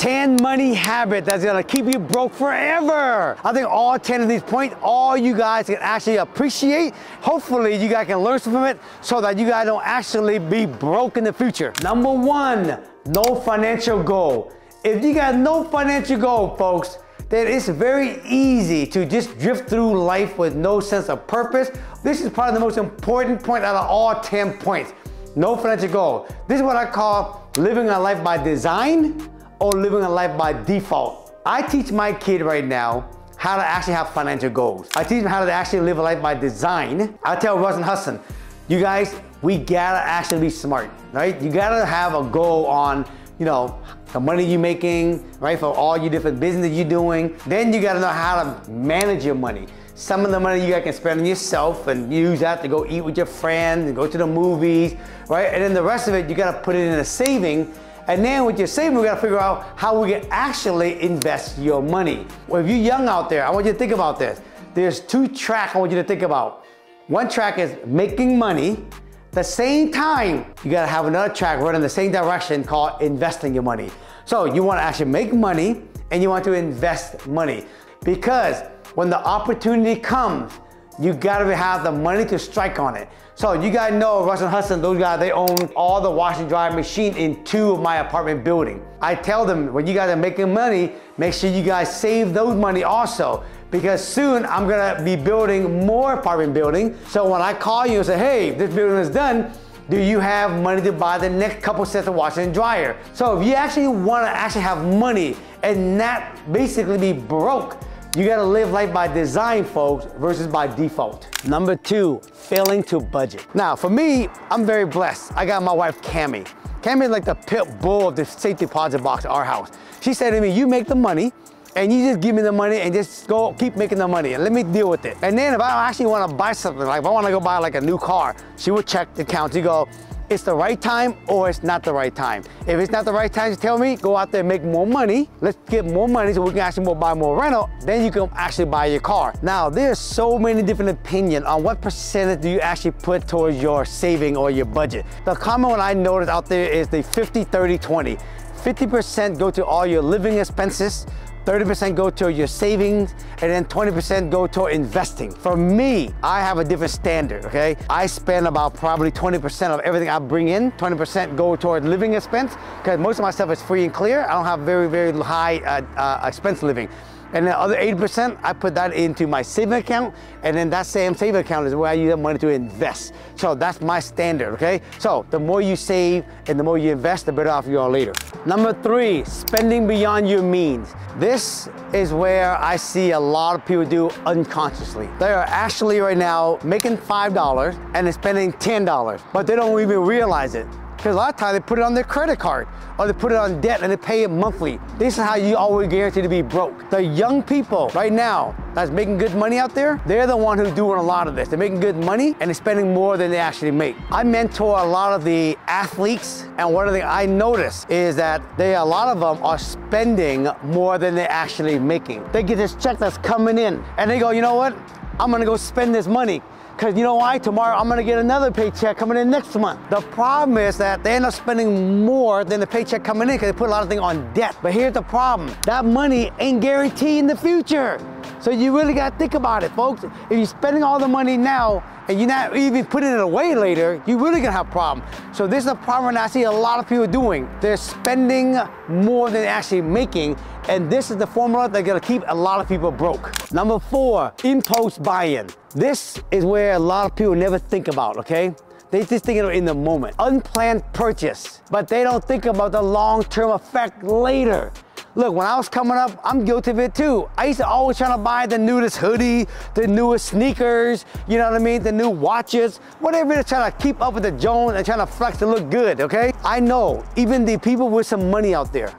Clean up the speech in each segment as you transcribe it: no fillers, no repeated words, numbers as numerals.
10 money habits that's gonna keep you broke forever. I think all 10 of these points, all you guys can actually appreciate. Hopefully you guys can learn something from it so that you guys don't actually be broke in the future. Number 1, no financial goal. If you got no financial goal, folks, then it's very easy to just drift through life with no sense of purpose. This is probably the most important point out of all 10 points. No financial goal. This is what I call living a life by design or living a life by default. I teach my kid right now how to actually have financial goals. I teach them how to actually live a life by design. I tell Russ and Hudson, you guys, we gotta actually be smart, right? You gotta have a goal on, you know, the money you're making, right? For all your different business you're doing. Then you gotta know how to manage your money. Some of the money you guys can spend on yourself and use that to go eat with your friends and go to the movies, right? And then the rest of it, you gotta put it in a saving. And then with your saving, we gotta figure out how we can actually invest your money. Well, if you're young out there, I want you to think about this. There's 2 tracks I want you to think about. One track is making money. The same time, you gotta have another track running in the same direction called investing your money. So you wanna actually make money and you want to invest money, because when the opportunity comes, you gotta have the money to strike on it. So you guys know Russ and Hudson, those guys, they own all the wash and dry machine in 2 of my apartment building. I tell them, when you guys are making money, make sure you guys save those money also, because soon I'm gonna be building more apartment building. So when I call you and say, hey, this building is done, do you have money to buy the next couple sets of washer and dryer? So if you actually wanna have money and not basically be broke, you gotta live life by design, folks, versus by default. Number 2, failing to budget. Now, for me, I'm very blessed. I got my wife, Cammie. Cammie is like the pit bull of the safe deposit box at our house. She said to me, you make the money, and you just give me the money and just go keep making the money and let me deal with it. And then if I actually wanna buy something, like if I wanna go buy like a new car, she would check the accounts. You go, it's the right time or it's not the right time. If it's not the right time, you tell me, go out there and make more money. Let's get more money so we can actually buy more rental. Then you can actually buy your car. Now, there's so many different opinions on what percentage do you actually put towards your saving or your budget. The common one I noticed out there is the 50-30-20. 50% go to all your living expenses, 30% go to your savings, and then 20% go to investing. For me, I have a different standard, okay? I spend about probably 20% of everything I bring in. 20% go toward living expense, because most of my stuff is free and clear. I don't have very, very high expense living. And the other 80%, I put that into my saving account, and then that same saving account is where I use that money to invest. So that's my standard, okay? So the more you save and the more you invest, the better off you are later. Number 3, spending beyond your means. This is where I see a lot of people do unconsciously. They are actually right now making $5 and they're spending $10, but they don't even realize it. Because a lot of times they put it on their credit card or they put it on debt and they pay it monthly. This is how you always guarantee to be broke. The young people right now that's making good money out there, they're the one who's doing a lot of this. They're making good money and they're spending more than they actually make. I mentor a lot of the athletes, and one of the things I notice is that a lot of them are spending more than they're actually making. They get this check that's coming in and they go, you know what? I'm gonna go spend this money. Because you know why? Tomorrow I'm gonna get another paycheck coming in next month. The problem is that they end up spending more than the paycheck coming in because they put a lot of things on debt. But here's the problem. That money ain't guaranteed in the future. So you really gotta think about it, folks. If you're spending all the money now and you're not even putting it away later, you're really gonna have a problem. So this is a problem that I see a lot of people doing. They're spending more than they're actually making, and this is the formula that's gonna keep a lot of people broke. Number 4, impulse buying. This is where a lot of people never think about, okay? They just think of it in the moment. Unplanned purchase, but they don't think about the long-term effect later. Look, when I was coming up, I'm guilty of it too. I used to always try to buy the newest hoodie, the newest sneakers, you know what I mean? The new watches, whatever it is, trying to keep up with the Jones and trying to flex to look good, okay? I know, even the people with some money out there,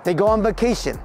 they go on vacation.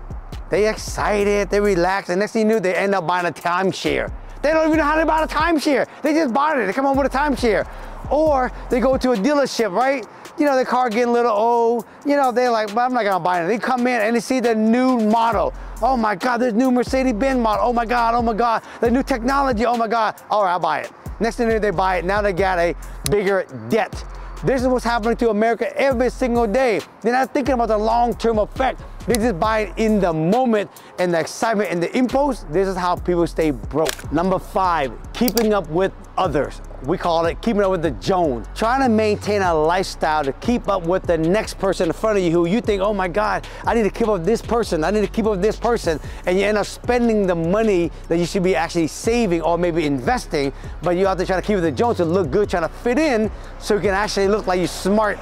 They excited, they relax, and next thing you know, they end up buying a timeshare. They don't even know how to buy a timeshare. They just bought it, they come home with a timeshare. Or they go to a dealership, right? You know, their car getting a little old. You know, they're like, well, I'm not gonna buy it. They come in and they see the new model. Oh my God, this new Mercedes-Benz model. Oh my God, the new technology, oh my God. All right, I'll buy it. Next thing they buy it, now they got a bigger debt. This is what's happening to America every single day. They're not thinking about the long-term effect. They're just buying in the moment and the excitement and the impulse. This is how people stay broke. Number 5, keeping up with others. We call it keeping up with the Jones. Trying to maintain a lifestyle to keep up with the next person in front of you who you think, oh my God, I need to keep up with this person. I need to keep up with this person. And you end up spending the money that you should be actually saving or maybe investing, but you have to try to keep up with the Jones to look good, trying to fit in so you can actually look like you're smart.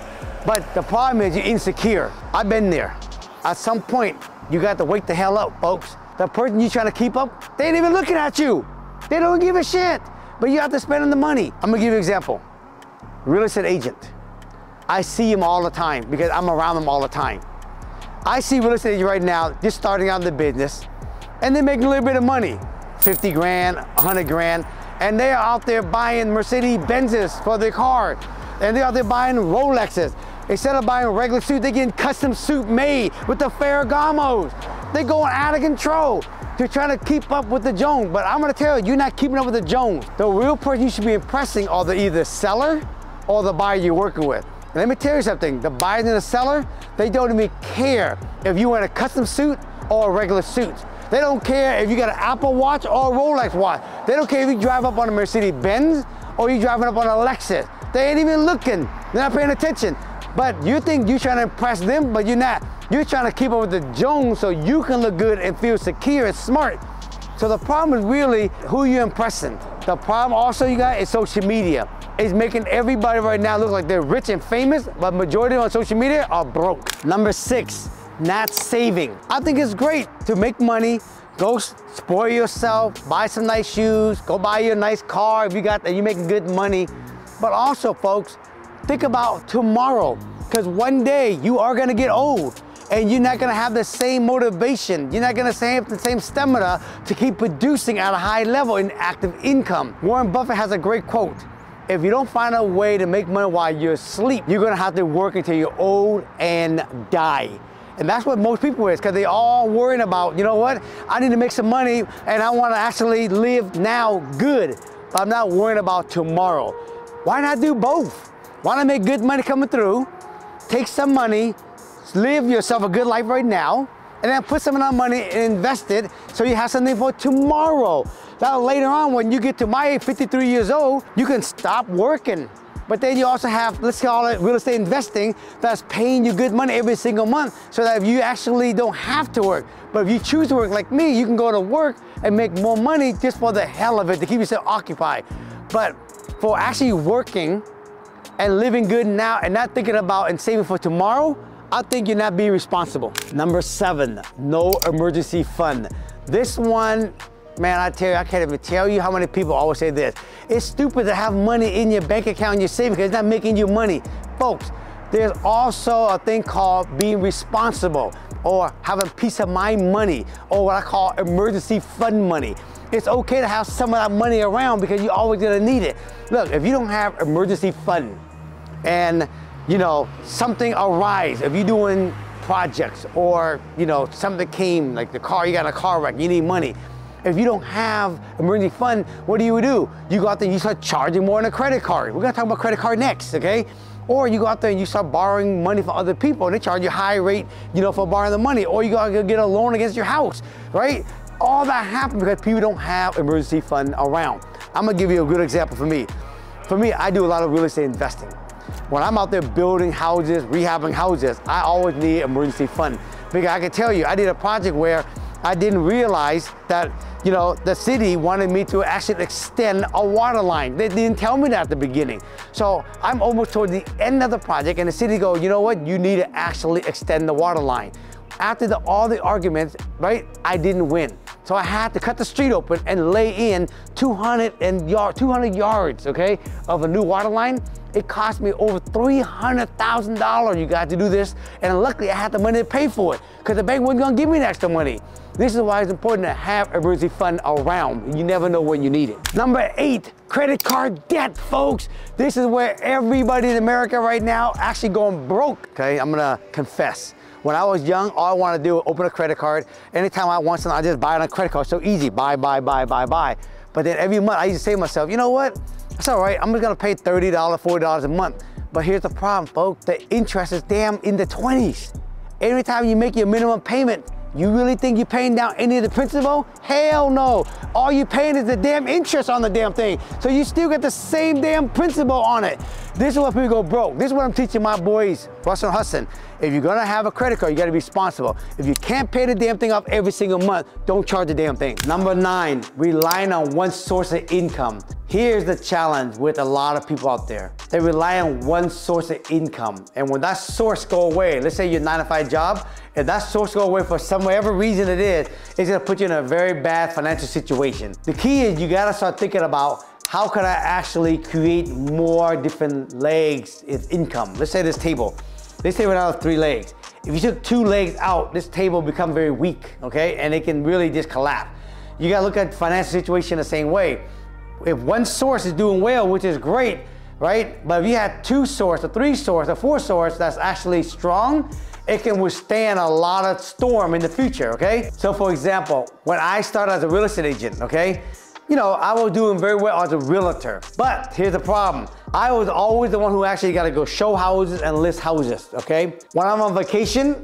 But the problem is you're insecure. I've been there. At some point, you got to wake the hell up, folks. The person you're trying to keep up, they ain't even looking at you. They don't give a shit. But you have to spend the money. I'm gonna give you an example. Real estate agent. I see him all the time because I'm around them all the time. I see real estate agents right now just starting out in the business and they're making a little bit of money, 50 grand, 100 grand, and they are out there buying Mercedes Benzes for their car, and they're out there buying Rolexes. Instead of buying a regular suit, they're getting custom suit made with the Ferragamos. They're going out of control. You're trying to keep up with the Jones, but I'm gonna tell you, you're not keeping up with the Jones. The real person you should be impressing are the either seller or the buyer you're working with. And let me tell you something, the buyer and the seller, they don't even care if you wear a custom suit or a regular suit. They don't care if you got an Apple Watch or a Rolex watch. They don't care if you drive up on a Mercedes Benz or you driving up on a Lexus. They ain't even looking, they're not paying attention. But you think you're trying to impress them, but you're not. You're trying to keep up with the Jones so you can look good and feel secure and smart. So the problem is really who you're impressing. The problem also you got is social media. It's making everybody right now look like they're rich and famous, but majority on social media are broke. Number 6, not saving. I think it's great to make money, go spoil yourself, buy some nice shoes, go buy you a nice car if you got that, you're making good money. But also, folks, think about tomorrow, because one day you are gonna get old and you're not gonna have the same motivation. You're not gonna have the same stamina to keep producing at a high level in active income. Warren Buffett has a great quote. If you don't find a way to make money while you're asleep, you're gonna have to work until you're old and die. And that's what most people is, because they all worrying about, you know what? I need to make some money and I wanna actually live now good. But I'm not worrying about tomorrow. Why not do both? Why not make good money coming through, take some money, live yourself a good life right now, and then put some of that money and invest it so you have something for tomorrow. Now later on, when you get to my age, 53 years old, you can stop working. But then you also have, let's call it real estate investing, that's paying you good money every single month so that if you actually don't have to work. But if you choose to work like me, you can go to work and make more money just for the hell of it, to keep yourself occupied. But for actually working and living good now and not thinking about and saving for tomorrow, I think you're not being responsible. Number 7, no emergency fund. This one, man, I tell you, I can't even tell you how many people always say this. It's stupid to have money in your bank account and your savings because it's not making you money. Folks, there's also a thing called being responsible or having peace of mind money or what I call emergency fund money. It's okay to have some of that money around because you're always gonna need it. Look, if you don't have emergency fund and you know, something arise, if you're doing projects or, you know, something came, like the car, you got in a car wreck, you need money. If you don't have emergency fund, what do? You go out there and you start charging more on a credit card. We're gonna talk about credit card next, okay? Or you go out there and you start borrowing money from other people and they charge you high rate, you know, for borrowing the money. Or you gotta get a loan against your house, right? All that happens because people don't have emergency fund around. I'm gonna give you a good example for me. For me, I do a lot of real estate investing. When I'm out there building houses, rehabbing houses, I always need emergency fund. Because I can tell you, I did a project where I didn't realize that, you know, the city wanted me to actually extend a water line. They didn't tell me that at the beginning. So I'm almost toward the end of the project and the city goes, you know what, you need to actually extend the water line. After all the arguments, right, I didn't win. So I had to cut the street open and lay in 200 yards, okay, of a new water line. It cost me over $300,000, you guys, to do this. And luckily I had the money to pay for it because the bank wasn't gonna give me the extra money. This is why it's important to have emergency fund around. You never know when you need it. Number 8, credit card debt, folks. This is where everybody in America right now actually going broke, okay? I'm gonna confess. When I was young, all I wanted to do was open a credit card. Anytime I want something, I just buy it on a credit card. So easy, buy. But then every month I used to say to myself, you know what? It's all right, I'm just gonna pay $30, $40 a month. But here's the problem, folks. The interest is damn in the 20s. Every time you make your minimum payment, you really think you're paying down any of the principal? Hell no. All you're paying is the damn interest on the damn thing. So you still get the same damn principal on it. This is why people go broke. This is what I'm teaching my boys, Russell and Hudson. If you're gonna have a credit card, you gotta be responsible. If you can't pay the damn thing off every single month, don't charge the damn thing. Number 9, relying on one source of income. Here's the challenge with a lot of people out there. They rely on one source of income. And when that source go away, let's say your 9-to-5 job, if that source go away for some whatever reason it is, it's gonna put you in a very bad financial situation. The key is you gotta start thinking about, how can I actually create more different legs of income? Let's say this table. This table now has 3 legs. If you took 2 legs out, this table become very weak, okay? And it can really just collapse. You gotta look at the financial situation the same way. If one source is doing well, which is great, right? But if you had 2 sources, or 3 sources, or 4 sources that's actually strong, it can withstand a lot of storm in the future, okay? So for example, when I started as a real estate agent, okay? You know, I was doing very well as a realtor. But here's the problem. I was always the one who actually got to go show houses and list houses, okay? When I'm on vacation,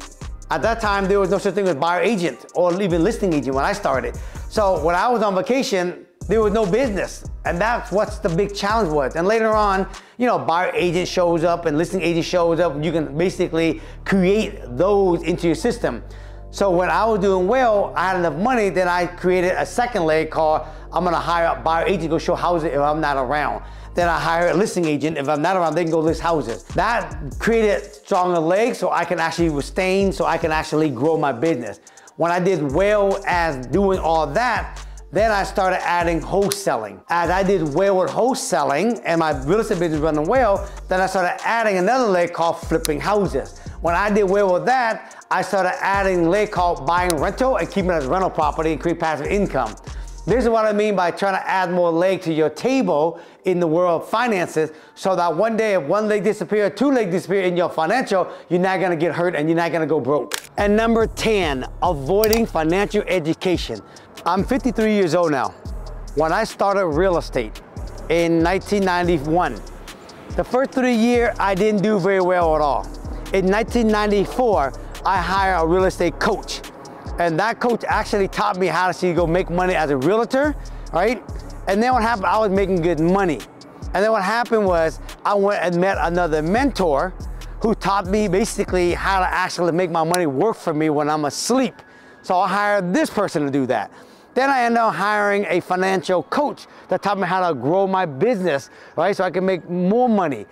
at that time, there was no such thing as buyer agent or even listing agent when I started. So when I was on vacation, there was no business. And that's what's the big challenge was. And later on, you know, buyer agent shows up and listing agent shows up. You can basically create those into your system. So when I was doing well, I had enough money, then I created a second leg called, I'm gonna hire a buyer agent to go show houses if I'm not around. Then I hire a listing agent. If I'm not around, they can go list houses. That created stronger legs so I can actually withstand, so I can actually grow my business. When I did well as doing all that, then I started adding wholesaling. As I did well with wholesaling and my real estate business running well, then I started adding another leg called flipping houses. When I did well with that, I started adding a leg called buying rental and keeping it as rental property and create passive income. This is what I mean by trying to add more leg to your table in the world of finances, so that one day if one leg disappears, 2 legs disappear in your financial, you're not gonna get hurt and you're not gonna go broke. And number 10, avoiding financial education. I'm 53 years old now. When I started real estate in 1991, the first 3 years I didn't do very well at all. In 1994, I hired a real estate coach. And that coach actually taught me how to go make money as a realtor, right? And then what happened, I was making good money. And then what happened was I went and met another mentor who taught me basically how to actually make my money work for me when I'm asleep. So I hired this person to do that. Then I ended up hiring a financial coach that taught me how to grow my business, right? So I can make more money.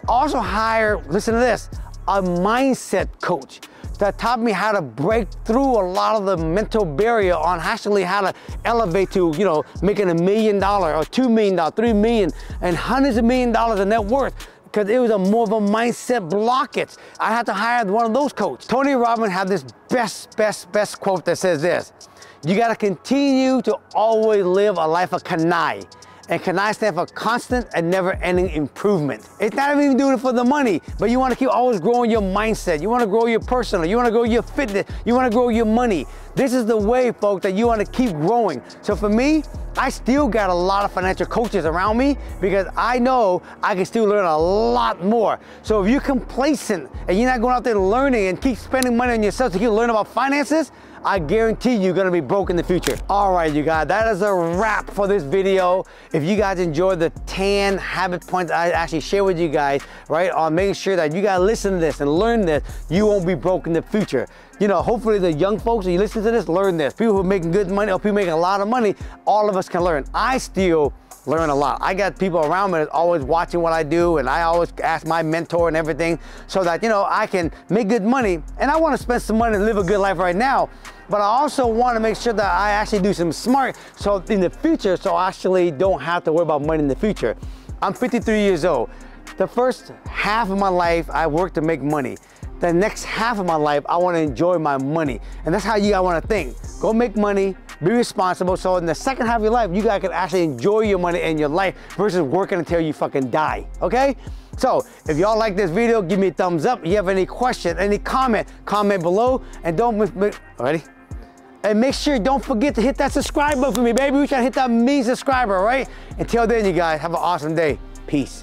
Also hired, listen to this, a mindset coach that taught me how to break through a lot of the mental barrier on actually how to elevate to, you know, making $1 million or $2 million, $3 million, and hundreds of $millions in net worth, because it was more of a mindset blockage. I had to hire one of those coaches. Tony Robbins had this best quote that says this: you gotta continue to always live a life of Kanai. And Kanai stands for constant and never-ending improvement. It's not even doing it for the money, but you want to keep always growing your mindset. You want to grow your personal. You want to grow your fitness. You want to grow your money. This is the way, folks, that you want to keep growing. So for me, I still got a lot of financial coaches around me because I know I can still learn a lot more. So if you're complacent and you're not going out there learning and keep spending money on yourself to keep learning about finances, I guarantee you're gonna be broke in the future. All right, you guys, that is a wrap for this video. If you guys enjoyed the 10 habit points I actually share with you guys, right, on making sure that you guys listen to this and learn this, you won't be broke in the future. You know, hopefully the young folks, when you listen to this, learn this. People who are making good money or people making a lot of money, all of us can learn. I still learn a lot. I got people around me that's always watching what I do, and I always ask my mentor and everything so that, you know, I can make good money. And I want to spend some money and live a good life right now, but I also want to make sure that I actually do some smart so in the future, so I actually don't have to worry about money in the future. I'm 53 years old. The first half of my life, I worked to make money. The next half of my life, I want to enjoy my money. And that's how you guys want to think. Go make money, be responsible, so in the second half of your life, you guys can actually enjoy your money and your life versus working until you fucking die, okay? So, if y'all like this video, give me a thumbs up. If you have any questions, any comment below, and don't miss, ready? And make sure, don't forget to hit that subscribe button for me, baby. We try to hit that 1 million subscriber, right? Until then, you guys, have an awesome day. Peace.